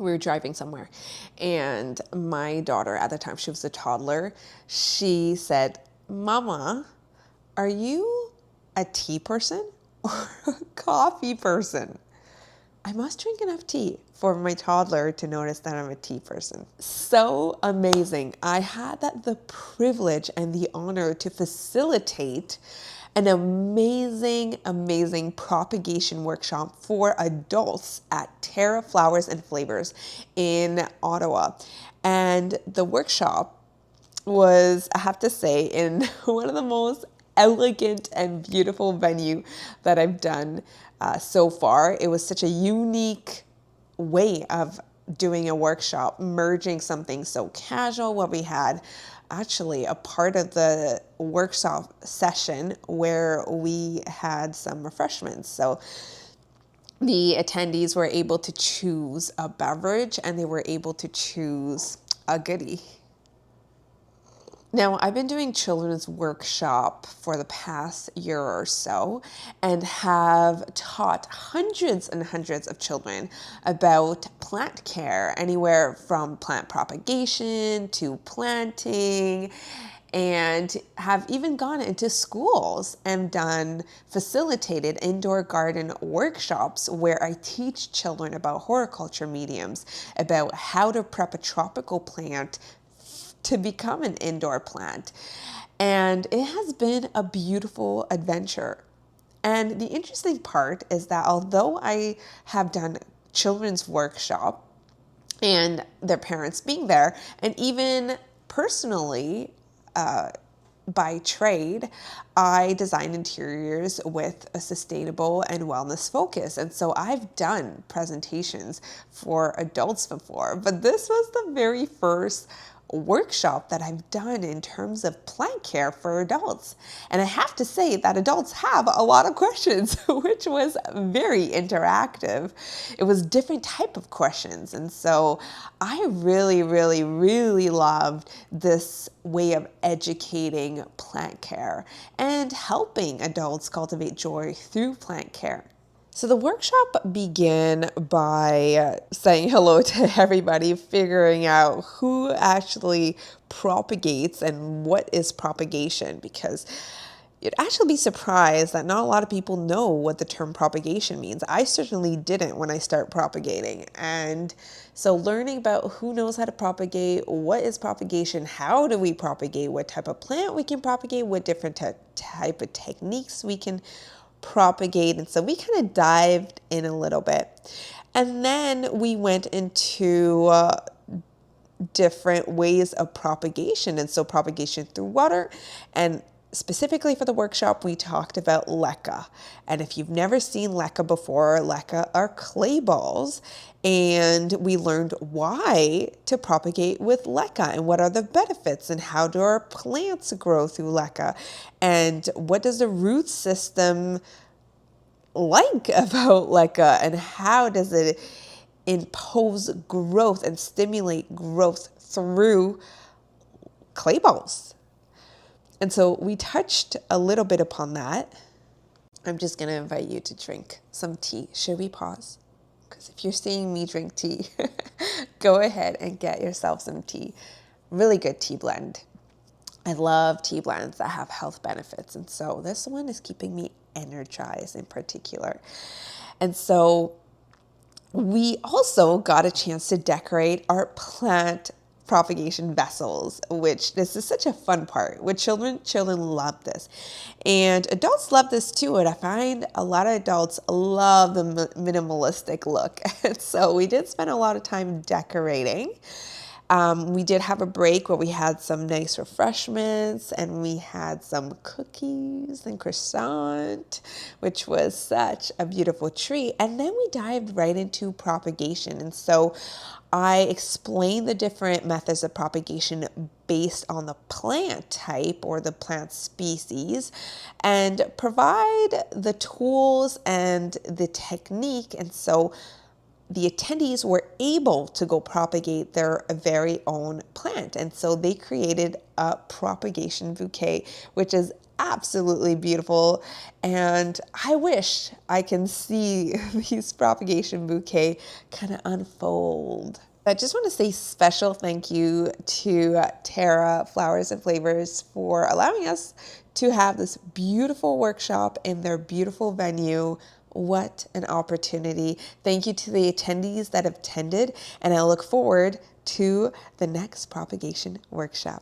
We were driving somewhere, and my daughter at the time, she was a toddler, she said, "Mama, are you a tea person or a coffee person?" I must drink enough tea for my toddler to notice that I'm a tea person. So amazing. I had the privilege and the honor to facilitate an amazing propagation workshop for adults at Terra, Flowers, and Flavours in Ottawa. And the workshop was, I have to say, in one of the most elegant and beautiful venue that I've done so far. It was such a unique way of doing a workshop, merging something so casual. What we had actually a part of the workshop session where we had some refreshments. So the attendees were able to choose a beverage and they were able to choose a goodie. Now, I've been doing children's workshop for the past year or so and have taught hundreds and hundreds of children about plant care, anywhere from plant propagation to planting, and have even gone into schools and done facilitated indoor garden workshops where I teach children about horticulture mediums, about how to prep a tropical plant to become an indoor plant. And it has been a beautiful adventure. And the interesting part is that although I have done children's workshop and their parents being there, and even personally, by trade, I design interiors with a sustainable and wellness focus. And so I've done presentations for adults before, but this was the very first workshop that I've done in terms of plant care for adults. And I have to say that adults have a lot of questions, which was very interactive. It was different type of questions. And so I really loved this way of educating plant care and helping adults cultivate joy through plant care. So the workshop began by saying hello to everybody, figuring out who actually propagates and what is propagation, because you'd actually be surprised that not a lot of people know what the term propagation means. I certainly didn't when I started propagating. And so learning about who knows how to propagate, what is propagation, how do we propagate, what type of plant we can propagate, what different type of techniques we can propagate. And so we kind of dived in a little bit. And then we went into different ways of propagation. And so propagation through water, and specifically for the workshop, we talked about leca. And if you've never seen leca before, leca are clay balls. And we learned why to propagate with leca and what are the benefits and how do our plants grow through leca and what does the root system like about leca and how does it impose growth and stimulate growth through clay balls. And so we touched a little bit upon that. I'm just going to invite you to drink some tea. Should we pause? Because if you're seeing me drink tea, go ahead and get yourself some tea. Really good tea blend. I love tea blends that have health benefits. And so this one is keeping me energized in particular. And so we also got a chance to decorate our plant propagation vessels, which this is such a fun part with children. Children love this and adults love this too. And I find a lot of adults love the minimalistic look. And so we did spend a lot of time decorating. We did have a break where we had some nice refreshments and we had some cookies and croissant, which was such a beautiful treat. And then we dived right into propagation. And so I explained the different methods of propagation based on the plant type or the plant species and provide the tools and the technique. And so the attendees were able to go propagate their very own plant. And so they created a propagation bouquet, which is absolutely beautiful. And I wish I can see these propagation bouquet kind of unfold. I just want to say special thank you to Terra Flowers and Flavors for allowing us to have this beautiful workshop in their beautiful venue. What an opportunity. Thank you to the attendees that have attended, and I look forward to the next propagation workshop.